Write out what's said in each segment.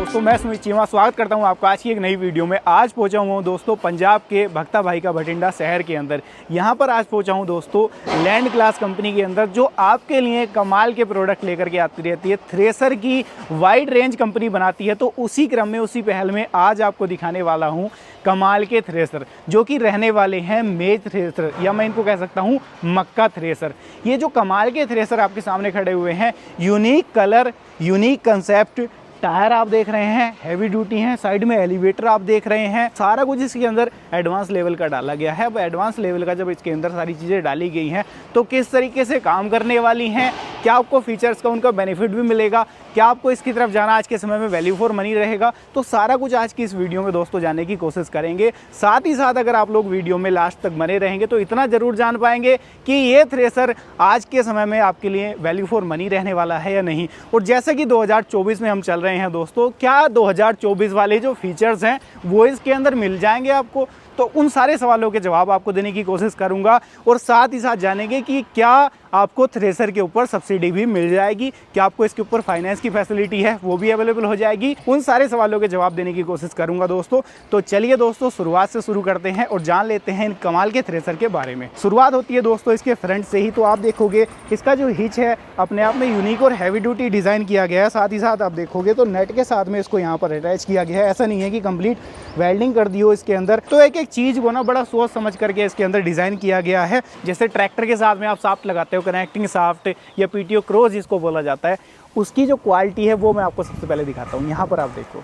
दोस्तों, मैं सुमित चीमा स्वागत करता हूं आपका आज की एक नई वीडियो में। आज पहुंचा हूं दोस्तों पंजाब के भक्ता भाई का भटिंडा शहर के अंदर। यहां पर आज पहुंचा हूं दोस्तों लैंड क्लास कंपनी के अंदर, जो आपके लिए कमाल के प्रोडक्ट लेकर के आती रहती है। थ्रेसर की वाइड रेंज कंपनी बनाती है, तो उसी क्रम में उसी पहल में आज आपको दिखाने वाला हूँ कमाल के थ्रेसर, जो कि रहने वाले हैं मेज थ्रेसर, या मैं इनको कह सकता हूँ मक्का थ्रेसर। ये जो कमाल के थ्रेसर आपके सामने खड़े हुए हैं, unique colour, unique concept, tyre आप देख रहे हैं हैवी ड्यूटी हैं, साइड में एलिवेटर आप देख रहे हैं, सारा कुछ इसके अंदर एडवांस लेवल का डाला गया है। अब एडवांस लेवल का जब इसके अंदर सारी चीज़ें डाली गई हैं तो किस तरीके से काम करने वाली हैं, क्या आपको फीचर्स का उनका बेनिफिट भी मिलेगा, क्या आपको इसकी तरफ जाना आज के समय में वैल्यू फॉर मनी रहेगा, तो सारा कुछ आज की इस वीडियो में दोस्तों जानने की कोशिश करेंगे। साथ ही साथ अगर आप लोग वीडियो में लास्ट तक बने रहेंगे तो इतना ज़रूर जान पाएंगे कि ये थ्रेसर आज के समय में आपके लिए वैल्यू फॉर मनी रहने वाला है या नहीं। और जैसे कि 2024 में हम चल रहे हैं दोस्तों, क्या 2024 वाले जो फीचर्स हैं वो इसके अंदर मिल जाएंगे आपको, तो उन सारे सवालों के जवाब आपको देने की कोशिश करूंगा। और साथ ही साथ जानेंगे कि क्या आपको थ्रेसर के ऊपर सब्सिडी भी मिल जाएगी, क्या आपको इसके ऊपर फाइनेंस की फैसिलिटी है वो भी अवेलेबल हो जाएगी। उन सारे सवालों के जवाब देने की कोशिश करूंगा दोस्तों। तो चलिए दोस्तों शुरुआत से शुरू करते हैं और जान लेते हैं इन कमाल के थ्रेसर के बारे में। शुरुआत होती है दोस्तों इसके फ्रंट से ही। तो आप देखोगे इसका जो हिच है अपने आप में यूनिक और हैवी ड्यूटी डिज़ाइन किया गया है। साथ ही साथ आप देखोगे तो नेट के साथ में इसको यहाँ पर अटैच किया गया है। ऐसा नहीं है कि कंप्लीट वेल्डिंग कर दी हो इसके अंदर। तो एक एक चीज़ को ना बड़ा सोच समझ करके इसके अंदर डिज़ाइन किया गया है। जैसे ट्रैक्टर के साथ में आप साफ्ट लगाते हो, कनेक्टिंग साफ्ट या पीटीओ क्रॉस जिसको बोला जाता है, उसकी जो क्वालिटी है वो मैं आपको सबसे पहले दिखाता हूँ। यहाँ पर आप देखो,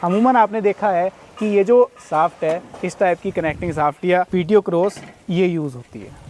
अमूमन आपने देखा है कि ये जो साफ्ट है इस टाइप की कनेक्टिंग साफ्ट या पीटीओ क्रॉस ये यूज़ होती है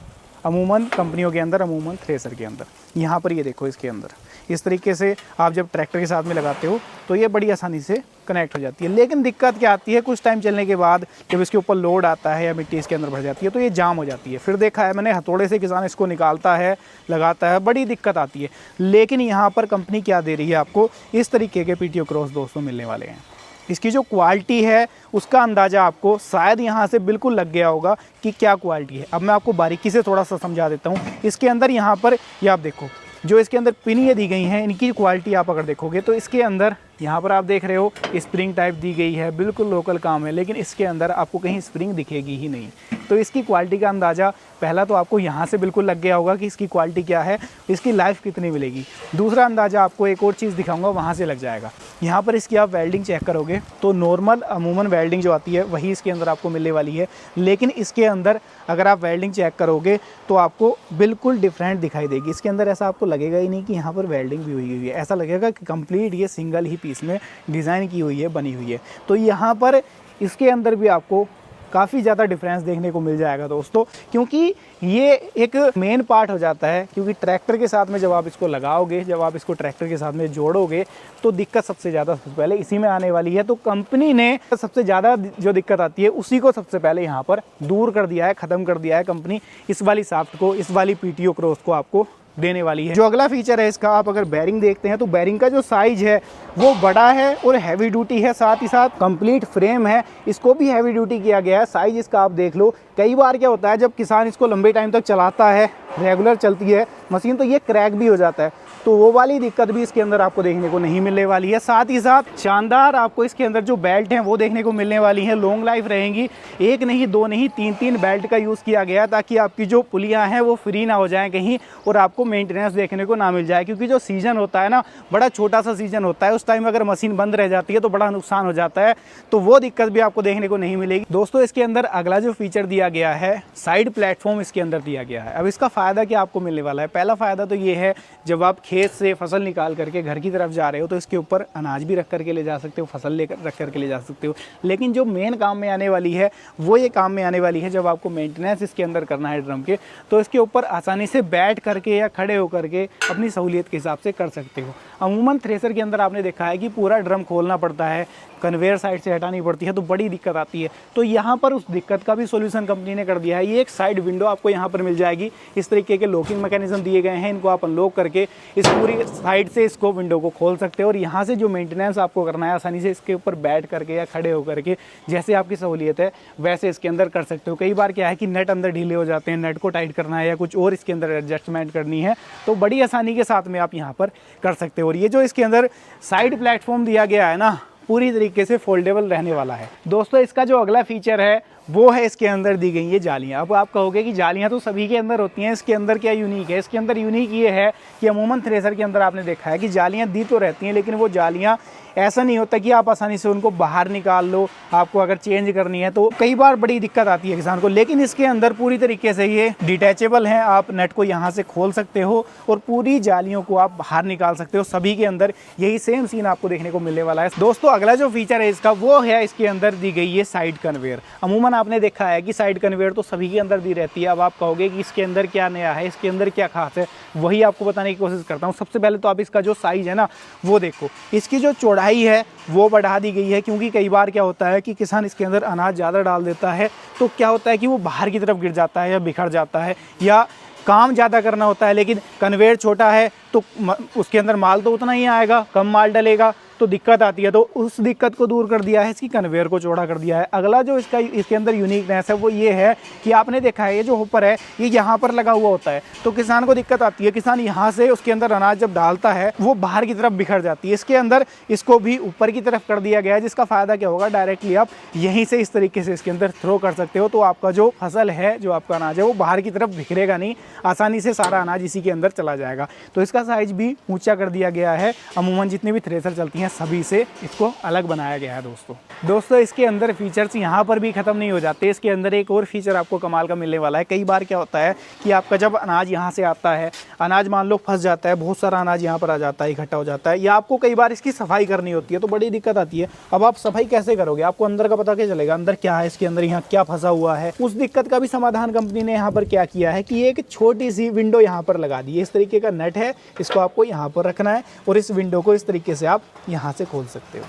अमूमन कंपनियों के अंदर, अमूमन थ्रेसर के अंदर। यहाँ पर ये देखो इसके अंदर इस तरीके से आप जब ट्रैक्टर के साथ में लगाते हो तो ये बड़ी आसानी से कनेक्ट हो जाती है। लेकिन दिक्कत क्या आती है, कुछ टाइम चलने के बाद जब इसके ऊपर लोड आता है या मिट्टी इसके अंदर भर जाती है तो ये जाम हो जाती है। फिर देखा है मैंने हथौड़े से किसान इसको निकालता है, लगाता है, बड़ी दिक्कत आती है। लेकिन यहाँ पर कंपनी क्या दे रही है आपको, इस तरीके के पीटीओ क्रॉस दोस्तों मिलने वाले हैं। इसकी जो क्वालिटी है उसका अंदाज़ा आपको शायद यहाँ से बिल्कुल लग गया होगा कि क्या क्वालिटी है। अब मैं आपको बारीकी से थोड़ा सा समझा देता हूँ। इसके अंदर यहाँ पर ये आप देखो जो इसके अंदर पिनियाँ दी गई हैं, इनकी क्वालिटी आप अगर देखोगे तो इसके अंदर यहाँ पर आप देख रहे हो स्प्रिंग टाइप दी गई है, बिल्कुल लोकल काम है, लेकिन इसके अंदर आपको कहीं स्प्रिंग दिखेगी ही नहीं। तो इसकी क्वालिटी का अंदाज़ा पहला तो आपको यहाँ से बिल्कुल लग गया होगा कि इसकी क्वालिटी क्या है, इसकी लाइफ कितनी मिलेगी। दूसरा अंदाज़ा आपको एक और चीज़ दिखाऊंगा, वहाँ से लग जाएगा। यहाँ पर इसकी आप वेल्डिंग चेक करोगे तो नॉर्मल अमूमन वेल्डिंग जो आती है वही इसके अंदर आपको मिलने वाली है। लेकिन इसके अंदर अगर आप वेल्डिंग चेक करोगे तो आपको बिल्कुल डिफरेंट दिखाई देगी। इसके अंदर ऐसा आपको लगेगा ही नहीं कि यहाँ पर वेल्डिंग भी हुई है, ऐसा लगेगा कि कंप्लीट ये सिंगल ही पीस में डिज़ाइन की हुई है, बनी हुई है। तो यहाँ पर इसके अंदर भी आपको काफ़ी ज़्यादा डिफरेंस देखने को मिल जाएगा दोस्तों, क्योंकि ये एक मेन पार्ट हो जाता है। क्योंकि ट्रैक्टर के साथ में जब आप इसको लगाओगे, जब आप इसको ट्रैक्टर के साथ में जोड़ोगे तो दिक्कत सबसे ज़्यादा सबसे पहले इसी में आने वाली है। तो कंपनी ने सबसे ज़्यादा जो दिक्कत आती है उसी को सबसे पहले यहाँ पर दूर कर दिया है, ख़त्म कर दिया है कंपनी। इस वाली साफ्ट को, इस वाली पीटीओ क्रॉस को आपको देने वाली है। जो अगला फीचर है इसका, आप अगर बैरिंग देखते हैं तो बैरिंग का जो साइज है वो बड़ा है और हैवी ड्यूटी है। साथ ही साथ कंप्लीट फ्रेम है, इसको भी हैवी ड्यूटी किया गया है। साइज इसका आप देख लो। कई बार क्या होता है जब किसान इसको लंबे टाइम तक चलाता है, रेगुलर चलती है मशीन, तो ये क्रैक भी हो जाता है। तो वो वाली दिक्कत भी इसके अंदर आपको देखने को नहीं मिलने वाली है। साथ ही साथ शानदार आपको इसके अंदर जो बेल्ट हैं वो देखने को मिलने वाली हैं। लॉन्ग लाइफ रहेंगी, एक नहीं दो नहीं तीन बेल्ट का यूज़ किया गया ताकि आपकी जो पुलियाँ हैं वो फ्री ना हो जाएं कहीं और आपको मेंटेनेंस देखने को ना मिल जाए। क्योंकि जो सीजन होता है ना, बड़ा छोटा सा सीजन होता है, उस टाइम अगर मशीन बंद रह जाती है तो बड़ा नुकसान हो जाता है। तो वो दिक्कत भी आपको देखने को नहीं मिलेगी दोस्तों। इसके अंदर अगला जो फीचर दिया गया है, साइड प्लेटफॉर्म इसके अंदर दिया गया है। अब इसका फ़ायदा क्या आपको मिलने वाला है, पहला फ़ायदा तो ये है जब आप खेत से फसल निकाल करके घर की तरफ जा रहे हो तो इसके ऊपर अनाज भी रख करके ले जा सकते हो, फसल लेकर रख करके ले जा सकते हो। लेकिन जो मेन काम में आने वाली है वो ये काम में आने वाली है जब आपको मेंटेनेंस इसके अंदर करना है ड्रम के, तो इसके ऊपर आसानी से बैठ करके या खड़े होकर के अपनी सहूलियत के हिसाब से कर सकते हो। अमूमन थ्रेसर के अंदर आपने देखा है कि पूरा ड्रम खोलना पड़ता है, कन्वेयर साइड से हटानी पड़ती है, तो बड़ी दिक्कत आती है। तो यहाँ पर उस दिक्कत का भी सोल्यूशन कंपनी ने कर दिया है। ये एक साइड विंडो आपको यहाँ पर मिल जाएगी। इस तरीके के लॉकिंग मैकेनिज्म दिए गए हैं, इनको आप अनलॉक करके इस पूरी साइड से इसको विंडो को खोल सकते हो और यहाँ से जो मेंटेनेंस आपको करना है आसानी से इसके ऊपर बैठ करके या खड़े होकर के जैसे आपकी सहूलियत है वैसे इसके अंदर कर सकते हो। कई बार क्या है कि नट अंदर ढीले हो जाते हैं, नट को टाइट करना है या कुछ और इसके अंदर एडजस्टमेंट करनी है तो बड़ी आसानी के साथ में आप यहाँ पर कर सकते हो। और ये जो इसके अंदर साइड प्लेटफॉर्म दिया गया है ना, पूरी तरीके से फोल्डेबल रहने वाला है। दोस्तों इसका जो अगला फीचर है वो है इसके अंदर दी गई ये जालियाँ। अब आप कहोगे कि जालियाँ तो सभी के अंदर होती हैं, इसके अंदर क्या यूनिक है? इसके अंदर यूनिक ये है कि अमूमन थ्रेसर के अंदर आपने देखा है कि जालियाँ दी तो रहती हैं, लेकिन वो जालियाँ ऐसा नहीं होता कि आप आसानी से उनको बाहर निकाल लो। आपको अगर चेंज करनी है तो कई बार बड़ी दिक्कत आती है किसान को, लेकिन इसके अंदर पूरी तरीके से ये डिटैचेबल हैं। आप नेट को यहाँ से खोल सकते हो और पूरी जालियों को आप बाहर निकाल सकते हो। सभी के अंदर यही सेम सीन आपको देखने को मिलने वाला है। दोस्तों अगला जो फीचर है इसका वो है इसके अंदर दी गई है साइड कन्वेयर। अमूमन आपने देखा है कि साइड कन्वेयर तो सभी के अंदर दी रहती है। अब आप कहोगे कि इसके अंदर क्या नया है, इसके अंदर क्या खास है, वही आपको बताने की कोशिश करता हूँ। सबसे पहले तो आप इसका जो साइज़ है ना वो देखो। इसकी जो चौड़ाई है वो बढ़ा दी गई है, क्योंकि कई बार क्या होता है कि किसान इसके अंदर अनाज ज़्यादा डाल देता है तो क्या होता है कि वो बाहर की तरफ गिर जाता है या बिखर जाता है, या काम ज़्यादा करना होता है लेकिन कन्वेयर छोटा है तो उसके अंदर माल तो उतना ही आएगा, कम माल डलेगा तो दिक्कत आती है। तो उस दिक्कत को दूर कर दिया है, इसकी कन्वेयर को चौड़ा कर दिया है। अगला जो इसके अंदर यूनिकनेस है वो ये है कि आपने देखा है ये जो होपर है ये यहाँ पर लगा हुआ होता है, तो किसान को दिक्कत आती है। किसान यहाँ से उसके अंदर अनाज जब डालता है वो बाहर की तरफ बिखर जाती है। इसके अंदर इसको भी ऊपर की तरफ कर दिया गया है, जिसका फ़ायदा क्या होगा, डायरेक्टली आप यहीं से इस तरीके से इसके अंदर थ्रो कर सकते हो। तो आपका जो फसल है, जो आपका अनाज है वो बाहर की तरफ बिखरेगा नहीं, आसानी से सारा अनाज इसी के अंदर चला जाएगा। तो इसका साइज भी ऊँचा कर दिया गया है। अमूमन जितनी भी थ्रेसर चलती हैं सभी से इसको अलग बनाया गया है। दोस्तों इसके अंदर फीचर्स यहाँ पर भी ख़त्म नहीं हो जाते। इसके अंदर एक और फीचर आपको कमाल का मिलने वाला है। कई बार क्या होता है कि आपका जब अनाज यहाँ से आता है, अनाज मान लो फंस जाता है, बहुत सारा अनाज यहाँ पर आ जाता है, इकट्ठा हो जाता है, या आपको कई बार इसकी सफाई करनी होती है तो बड़ी दिक्कत आती है। अब आप सफाई कैसे करोगे, आपको अंदर का पता क्या चलेगा, अंदर क्या है, इसके अंदर यहाँ क्या फंसा हुआ है। उस दिक्कत का भी समाधान कंपनी ने यहाँ पर क्या किया है कि एक छोटी सी विंडो यहाँ पर लगा दी है। इस तरीके का नेट है, इसको आपको यहाँ पर रखना है और इस विंडो को इस तरीके से आप यहाँ से खोल सकते हो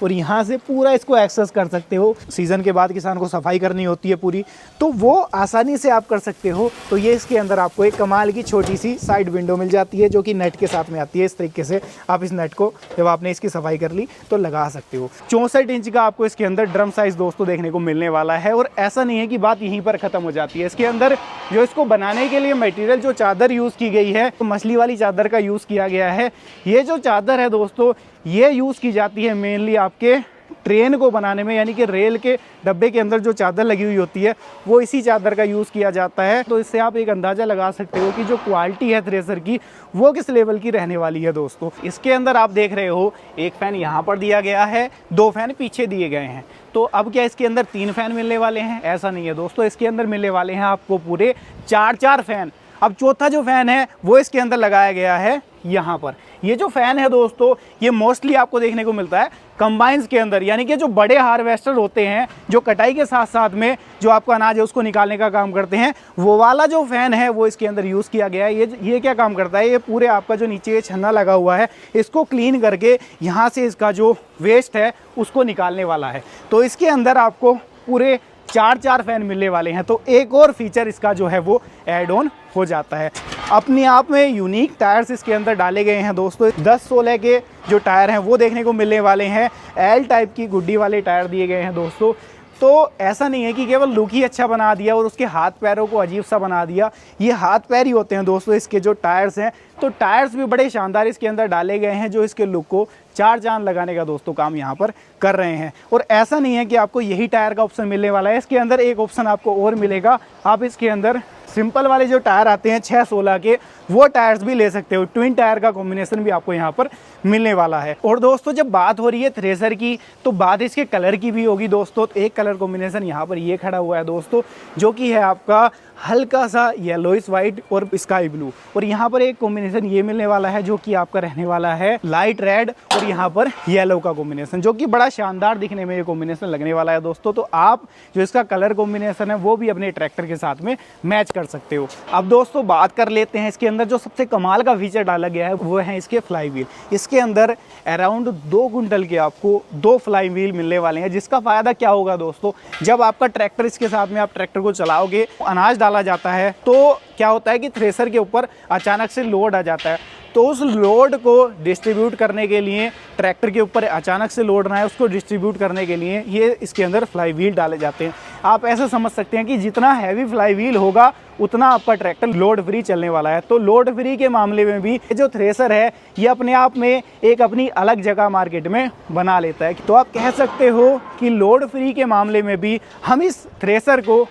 और यहाँ से पूरा इसको एक्सेस कर सकते हो। सीज़न के बाद किसान को सफाई करनी होती है पूरी, तो वो आसानी से आप कर सकते हो। तो ये इसके अंदर आपको एक कमाल की छोटी सी साइड विंडो मिल जाती है जो कि नेट के साथ में आती है। इस तरीके से आप इस नेट को जब आपने इसकी सफाई कर ली तो लगा सकते हो। 64 इंच का आपको इसके अंदर ड्रम साइज़ दोस्तों देखने को मिलने वाला है। और ऐसा नहीं है कि बात यहीं पर ख़त्म हो जाती है। इसके अंदर जो इसको बनाने के लिए मटेरियल जो चादर यूज़ की गई है तो मछली वाली चादर का यूज़ किया गया है। ये जो चादर है दोस्तों ये यूज़ की जाती है मेनली आपके ट्रेन को बनाने में, यानी कि रेल के डब्बे के अंदर जो चादर लगी हुई होती है वो इसी चादर का यूज़ किया जाता है। तो इससे आप एक अंदाज़ा लगा सकते हो कि जो क्वालिटी है थ्रेसर की वो किस लेवल की रहने वाली है। दोस्तों इसके अंदर आप देख रहे हो एक फ़ैन यहाँ पर दिया गया है, 2 फैन पीछे दिए गए हैं। तो अब क्या इसके अंदर 3 फैन मिलने वाले हैं? ऐसा नहीं है दोस्तों, इसके अंदर मिलने वाले हैं आपको पूरे 4 फैन। अब चौथा जो फ़ैन है वो इसके अंदर लगाया गया है यहाँ पर। ये जो फ़ैन है दोस्तों ये मोस्टली आपको देखने को मिलता है कंबाइंस के अंदर, यानी कि जो बड़े हार्वेस्टर होते हैं जो कटाई के साथ साथ में जो आपका अनाज है उसको निकालने का काम करते हैं, वो वाला जो फ़ैन है वो इसके अंदर यूज़ किया गया है। ये क्या काम करता है, ये पूरे आपका जो नीचे ये छन्ना लगा हुआ है इसको क्लीन करके यहाँ से इसका जो वेस्ट है उसको निकालने वाला है। तो इसके अंदर आपको पूरे 4 फैन मिलने वाले हैं। तो एक और फीचर इसका जो है वो ऐड ऑन हो जाता है। अपने आप में यूनिक टायर्स इसके अंदर डाले गए हैं दोस्तों। 10-16 के जो टायर हैं वो देखने को मिलने वाले हैं। एल टाइप की गुड्डी वाले टायर दिए गए हैं दोस्तों। तो ऐसा नहीं है कि केवल लुक ही अच्छा बना दिया और उसके हाथ पैरों को अजीब सा बना दिया, ये हाथ पैर ही होते हैं दोस्तों इसके जो टायर्स हैं। तो टायर्स भी बड़े शानदार इसके अंदर डाले गए हैं जो इसके लुक को 4 चांद लगाने का दोस्तों काम यहाँ पर कर रहे हैं। और ऐसा नहीं है कि आपको यही टायर का ऑप्शन मिलने वाला है, इसके अंदर एक ऑप्शन आपको और मिलेगा। आप इसके अंदर सिंपल वाले जो टायर आते हैं 6-16 के वो टायर्स भी ले सकते हो। ट्विन टायर का कॉम्बिनेशन भी आपको यहाँ पर मिलने वाला है। और दोस्तों जब बात हो रही है थ्रेसर की तो बात इसके कलर की भी होगी दोस्तों। तो एक कलर कॉम्बिनेशन यहाँ पर ये खड़ा हुआ है दोस्तों जो कि है आपका हल्का सा येलोइश वाइट और स्काई ब्लू। और यहाँ पर एक कॉम्बिनेशन ये मिलने वाला है जो कि आपका रहने वाला है लाइट रेड और यहाँ पर येलो का कॉम्बिनेशन, जो कि बड़ा शानदार दिखने में ये कॉम्बिनेशन लगने वाला है दोस्तों। तो आप जो इसका कलर कॉम्बिनेशन है वो भी अपने ट्रैक्टर के साथ में मैच कर सकते हो। अब दोस्तों बात कर लेते हैं इसके अंदर जो सबसे कमाल का फीचर डाला गया है वो है इसके फ्लाई व्हील। इसके अंदर अराउंड 2 कुंटल के आपको 2 फ्लाई व्हील मिलने वाले हैं, जिसका फ़ायदा क्या होगा दोस्तों, जब आपका ट्रैक्टर इसके साथ में आप ट्रैक्टर को चलाओगे, अनाज डाला जाता है तो क्या होता है कि थ्रेसर के ऊपर अचानक से लोड आ जाता है। तो उस लोड को डिस्ट्रीब्यूट करने के लिए ट्रैक्टर के ऊपर अचानक से लोड ना है, उसको डिस्ट्रीब्यूट करने के लिए ये इसके अंदर फ्लाई व्हील डाले जाते हैं। आप ऐसा समझ सकते हैं कि जितना हैवी फ्लाई व्हील होगा उतना आपका ट्रैक्टर लोड फ्री चलने वाला है। तो लोड फ्री के मामले में भी जो थ्रेसर है ये अपने आप में एक अपनी अलग जगह मार्केट में बना लेता है। तो आप कह सकते हो कि लोड फ्री के मामले में भी हम इस थ्रेसर को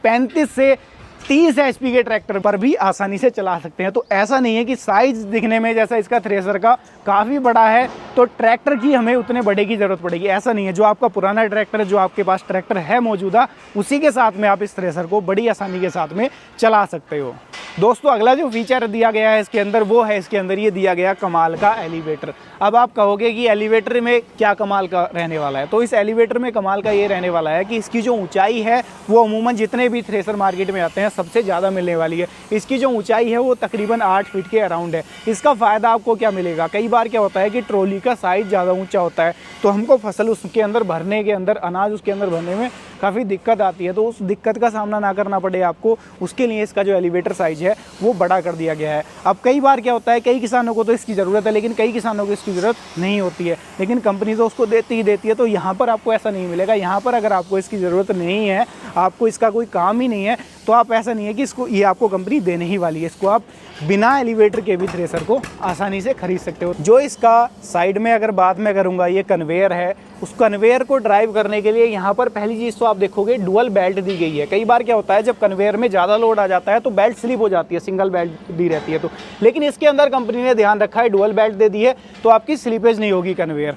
35 से 30 HP के ट्रैक्टर पर भी आसानी से चला सकते हैं। तो ऐसा नहीं है कि साइज दिखने में जैसा इसका थ्रेसर का काफ़ी बड़ा है तो ट्रैक्टर की हमें उतने बड़े की ज़रूरत पड़ेगी, ऐसा नहीं है। जो आपका पुराना ट्रैक्टर, जो आपके पास ट्रैक्टर है मौजूदा, उसी के साथ में आप इस थ्रेसर को बड़ी आसानी के साथ में चला सकते हो। दोस्तों अगला जो फीचर दिया गया है इसके अंदर वो है इसके अंदर ये दिया गया कमाल का एलिवेटर। अब आप कहोगे कि एलिवेटर में क्या कमाल का रहने वाला है, तो इस एलिवेटर में कमाल का ये रहने वाला है कि इसकी जो ऊंचाई है वो अमूमन जितने भी थ्रेसर मार्केट में आते हैं सबसे ज़्यादा मिलने वाली है। इसकी जो ऊंचाई है वो तकरीबन 8 फीट के अराउंड है। इसका फ़ायदा आपको क्या मिलेगा, कई बार क्या होता है कि ट्रॉली का साइज़ ज़्यादा ऊँचा होता है तो हमको फसल उसके अंदर भरने के अंदर, अनाज उसके अंदर भरने में काफ़ी दिक्कत आती है। तो उस दिक्कत का सामना ना करना पड़े आपको, उसके लिए इसका जो एलिवेटर साइज़ है वो बड़ा कर दिया गया है। अब कई बार क्या होता है, कई किसानों को तो इसकी ज़रूरत है लेकिन कई किसानों को इसकी ज़रूरत नहीं होती है, लेकिन कंपनी तो उसको देती ही देती है। तो यहाँ पर आपको ऐसा नहीं मिलेगा। यहाँ पर अगर आपको इसकी ज़रूरत नहीं है, आपको इसका कोई काम ही नहीं है, तो आप ऐसा नहीं है कि इसको ये आपको कंपनी देने ही वाली है। इसको आप बिना एलिवेटर के भी थ्रेसर को आसानी से खरीद सकते हो। जो इसका साइड में अगर बात मैं करूँगा, ये कन्वेयर है, उस कन्वेयर को ड्राइव करने के लिए यहाँ पर पहली चीज़ तो आप देखोगे डुअल बेल्ट दी गई है। कई बार क्या होता है जब कन्वेयर में ज़्यादा लोड आ जाता है तो बेल्ट स्लिप हो जाती है, सिंगल बेल्ट दी रहती है तो, लेकिन इसके अंदर कंपनी ने ध्यान रखा है, डुअल बेल्ट दे दी है तो आपकी स्लिपेज नहीं होगी। कन्वेयर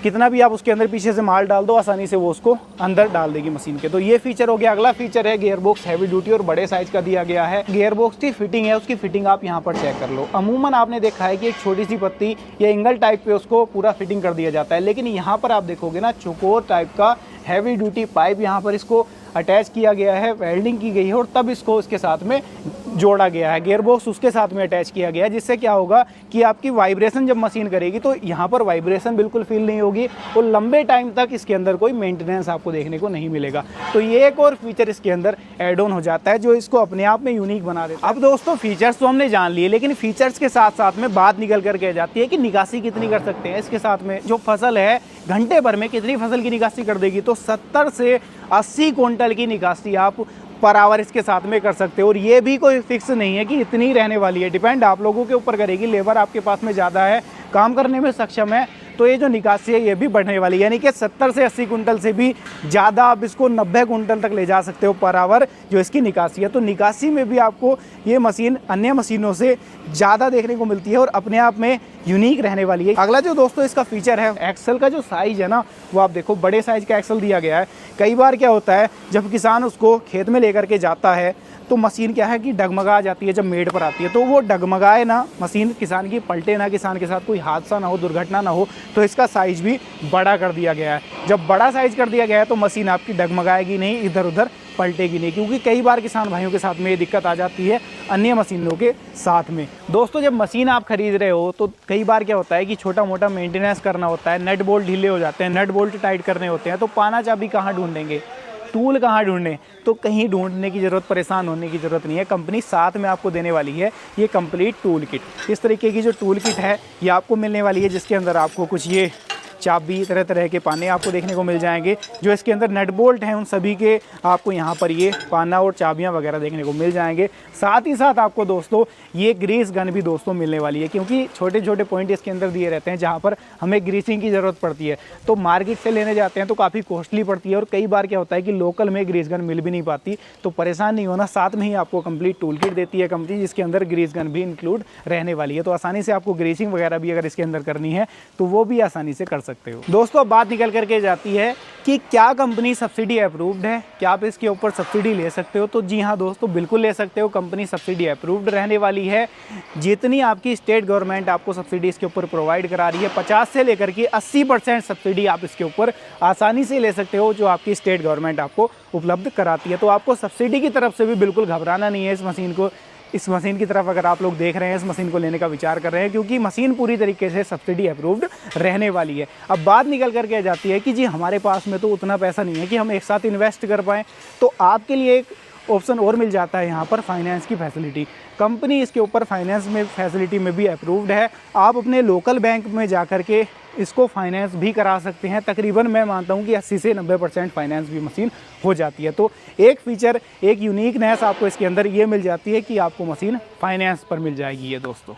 कितना भी आप उसके अंदर पीछे से माल डाल दो आसानी से वो उसको अंदर डाल देगी मशीन के। तो ये फीचर हो गया। अगला फीचर है गियर बॉक्स, हैवी ड्यूटी और बड़े साइज का दिया गया है। गियर बॉक्स की फिटिंग है, उसकी फिटिंग आप यहाँ पर चेक कर लो। अमूमन आपने देखा है कि एक छोटी सी पत्ती या एंगल टाइप पे उसको पूरा फिटिंग कर दिया जाता है, लेकिन यहाँ पर आप देखोगे ना चौकोर टाइप का हैवी ड्यूटी पाइप यहाँ पर इसको अटैच किया गया है, वेल्डिंग की गई है और तब इसको इसके साथ में जोड़ा गया है। गियर बॉक्स उसके साथ में अटैच किया गया है, जिससे क्या होगा कि आपकी वाइब्रेशन जब मशीन करेगी तो यहाँ पर वाइब्रेशन बिल्कुल फील नहीं होगी और लंबे टाइम तक इसके अंदर कोई मेंटेनेंस आपको देखने को नहीं मिलेगा। तो ये एक और फीचर इसके अंदर एड ऑन हो जाता है जो इसको अपने आप में यूनिक बना देता है। अब दोस्तों फीचर्स तो हमने जान लिए, लेकिन फीचर्स के साथ साथ में बात निकल करके आ जाती है कि निकासी कितनी कर सकते हैं इसके साथ में। जो फसल है घंटे भर में कितनी फसल की निकासी कर देगी, तो 70 से 80 क्विंटल की निकासी आप पर आवर इसके साथ में कर सकते हो। और ये भी कोई फिक्स नहीं है कि इतनी रहने वाली है, डिपेंड आप लोगों के ऊपर करेगी। लेबर आपके पास में ज़्यादा है, काम करने में सक्षम है, तो ये जो निकासी है ये भी बढ़ने वाली है, यानी कि 70 से 80 कुंटल से भी ज़्यादा आप इसको 90 कुंटल तक ले जा सकते हो पर आवर जो इसकी निकासी है। तो निकासी में भी आपको ये मशीन अन्य मशीनों से ज़्यादा देखने को मिलती है और अपने आप में यूनिक रहने वाली है। अगला जो दोस्तों इसका फीचर है, एक्सल का जो साइज़ है ना वो आप देखो बड़े साइज़ का एक्सल दिया गया है। कई बार क्या होता है जब किसान उसको खेत में लेकर के जाता है तो मशीन क्या है कि डगमगा जाती है, जब मेड़ पर आती है तो वो डगमगाए ना मशीन, किसान की पलटे ना, किसान के साथ कोई हादसा ना हो, दुर्घटना ना हो, तो इसका साइज़ भी बड़ा कर दिया गया है। जब बड़ा साइज़ कर दिया गया है तो मशीन आपकी डगमगाएगी नहीं, इधर उधर पलटेगी नहीं, क्योंकि कई बार किसान भाइयों के साथ में ये दिक्कत आ जाती है अन्य मशीनों के साथ में। दोस्तों जब मशीन आप खरीद रहे हो तो कई बार क्या होता है कि छोटा मोटा मेंटेनेंस करना होता है, नट बोल्ट ढीले हो जाते हैं, नट बोल्ट टाइट करने होते हैं, तो पाना चाबी कहाँ ढूंढेंगे, टूल कहाँ ढूंढने, तो कहीं ढूंढने की ज़रूरत, परेशान होने की ज़रूरत नहीं है। कंपनी साथ में आपको देने वाली है ये कंप्लीट टूल किट। इस तरीके की जो टूल किट है ये आपको मिलने वाली है, जिसके अंदर आपको कुछ ये चाबी, तरह तरह के पाने आपको देखने को मिल जाएंगे। जो इसके अंदर नट बोल्ट हैं उन सभी के आपको यहाँ पर ये पाना और चाबियाँ वगैरह देखने को मिल जाएंगे। साथ ही साथ आपको दोस्तों ये ग्रीस गन भी दोस्तों मिलने वाली है, क्योंकि छोटे छोटे पॉइंट इसके अंदर दिए रहते हैं जहाँ पर हमें ग्रीसिंग की ज़रूरत पड़ती है। तो मार्केट से लेने जाते हैं तो काफ़ी कॉस्टली पड़ती है और कई बार क्या होता है कि लोकल में ग्रीस गन मिल भी नहीं पाती। तो परेशान नहीं होना, साथ में ही आपको कंप्लीट टूल किट देती है कंपनी, जिसके अंदर ग्रीस गन भी इंक्लूड रहने वाली है। तो आसानी से आपको ग्रीसिंग वगैरह भी अगर इसके अंदर करनी है तो वो भी आसानी से कर सकते हो। दोस्तों बात निकल करके जाती है कि क्या कंपनी सब्सिडी अप्रूव्ड है, क्या आप इसके ऊपर सब्सिडी ले सकते हो। तो जी हाँ दोस्तों, बिल्कुल ले सकते हो। कंपनी सब्सिडी अप्रूव्ड रहने वाली है। जितनी आपकी स्टेट गवर्नमेंट आपको सब्सिडी इसके ऊपर प्रोवाइड करा रही है, 50 से लेकर के 80% सब्सिडी आप इसके ऊपर आसानी से ले सकते हो, जो आपकी स्टेट गवर्नमेंट आपको उपलब्ध कराती है। तो आपको सब्सिडी की तरफ से भी बिल्कुल घबराना नहीं है इस मशीन की तरफ अगर आप लोग देख रहे हैं, इस मशीन को लेने का विचार कर रहे हैं, क्योंकि मशीन पूरी तरीके से सब्सिडी अप्रूव्ड रहने वाली है। अब बात निकल करके जाती है कि जी हमारे पास में तो उतना पैसा नहीं है कि हम एक साथ इन्वेस्ट कर पाएँ। तो आपके लिए एक ऑप्शन और मिल जाता है यहाँ पर फाइनेंस की फैसिलिटी। कंपनी इसके ऊपर फाइनेंस में फैसिलिटी में भी अप्रूव्ड है। आप अपने लोकल बैंक में जा कर के इसको फाइनेंस भी करा सकते हैं। तकरीबन मैं मानता हूँ कि 80 से 90% फाइनेंस भी मशीन हो जाती है। तो एक फ़ीचर, एक यूनिकनेस आपको इसके अंदर ये मिल जाती है कि आपको मशीन फाइनेंस पर मिल जाएगी ये दोस्तों।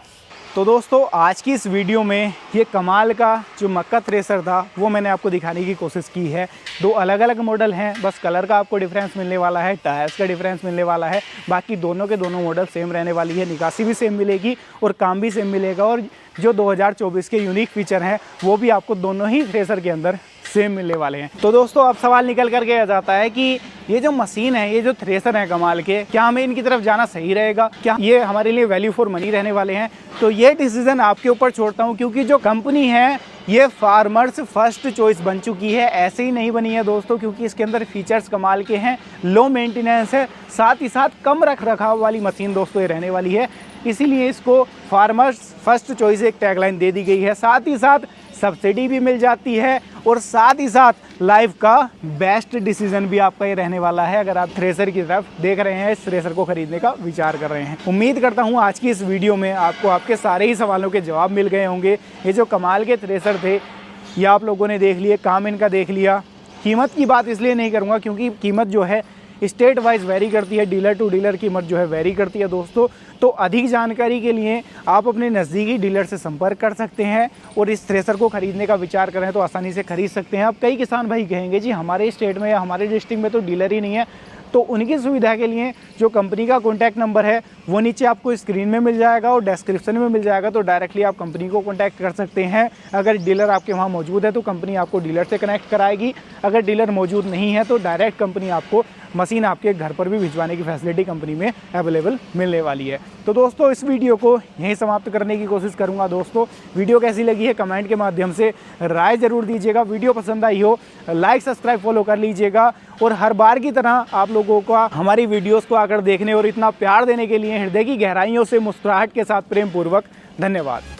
तो दोस्तों आज की इस वीडियो में ये कमाल का जो मक्का थ्रेसर था वो मैंने आपको दिखाने की कोशिश की है। दो अलग अलग मॉडल हैं, बस कलर का आपको डिफरेंस मिलने वाला है, टायर्स का डिफरेंस मिलने वाला है। बाकी दोनों के दोनों मॉडल सेम रहने वाली है, निकासी भी सेम मिलेगी और काम भी सेम मिलेगा। और जो 2024 के यूनिक फीचर हैं वो भी आपको दोनों ही थ्रेसर के अंदर सेम मिलने वाले हैं। तो दोस्तों अब सवाल निकल करके आ जाता है कि ये जो मशीन है, ये जो थ्रेसर है कमाल के, क्या हमें इनकी तरफ जाना सही रहेगा, क्या ये हमारे लिए वैल्यू फॉर मनी रहने वाले हैं? तो ये डिसीजन आपके ऊपर छोड़ता हूँ, क्योंकि जो कंपनी है ये फार्मर्स फर्स्ट चॉइस बन चुकी है। ऐसे ही नहीं बनी है दोस्तों, क्योंकि इसके अंदर फीचर्स कमाल के हैं, लो मेंटेनेंस है, साथ ही साथ कम रख रखाव वाली मशीन दोस्तों ये रहने वाली है। इसीलिए इसको फार्मर्स फर्स्ट चॉइस एक टैगलाइन दे दी गई है। साथ ही साथ सब्सिडी भी मिल जाती है और साथ ही साथ लाइफ का बेस्ट डिसीजन भी आपका ये रहने वाला है, अगर आप थ्रेसर की तरफ देख रहे हैं, इस थ्रेसर को खरीदने का विचार कर रहे हैं। उम्मीद करता हूँ आज की इस वीडियो में आपको आपके सारे ही सवालों के जवाब मिल गए होंगे। ये जो कमाल के थ्रेसर थे ये आप लोगों ने देख लिए, काम इनका देख लिया। कीमत की बात इसलिए नहीं करूँगा क्योंकि कीमत जो है स्टेट वाइज वेरी करती है, डीलर टू डीलर कीमत जो है वेरी करती है दोस्तों। तो अधिक जानकारी के लिए आप अपने नज़दीकी डीलर से संपर्क कर सकते हैं और इस थ्रेसर को खरीदने का विचार करें तो आसानी से खरीद सकते हैं। अब कई किसान भाई कहेंगे जी हमारे स्टेट में या हमारे डिस्ट्रिक्ट में तो डीलर ही नहीं है, तो उनकी सुविधा के लिए जो कंपनी का कॉन्टैक्ट नंबर है वो नीचे आपको स्क्रीन में मिल जाएगा और डिस्क्रिप्शन में मिल जाएगा। तो डायरेक्टली आप कंपनी को कॉन्टैक्ट कर सकते हैं। अगर डीलर आपके वहाँ मौजूद है तो कंपनी आपको डीलर से कनेक्ट कराएगी। अगर डीलर मौजूद नहीं है तो डायरेक्ट कंपनी आपको मशीन आपके घर पर भी भिजवाने की फैसिलिटी कंपनी में अवेलेबल मिलने वाली है। तो दोस्तों इस वीडियो को यहीं समाप्त करने की कोशिश करूंगा। दोस्तों वीडियो कैसी लगी है कमेंट के माध्यम से राय ज़रूर दीजिएगा। वीडियो पसंद आई हो लाइक सब्सक्राइब फॉलो कर लीजिएगा। और हर बार की तरह आप लोगों का हमारी वीडियोस को आकर देखने और इतना प्यार देने के लिए हृदय की गहराइयों से मुस्कुराहट के साथ प्रेम पूर्वक धन्यवाद।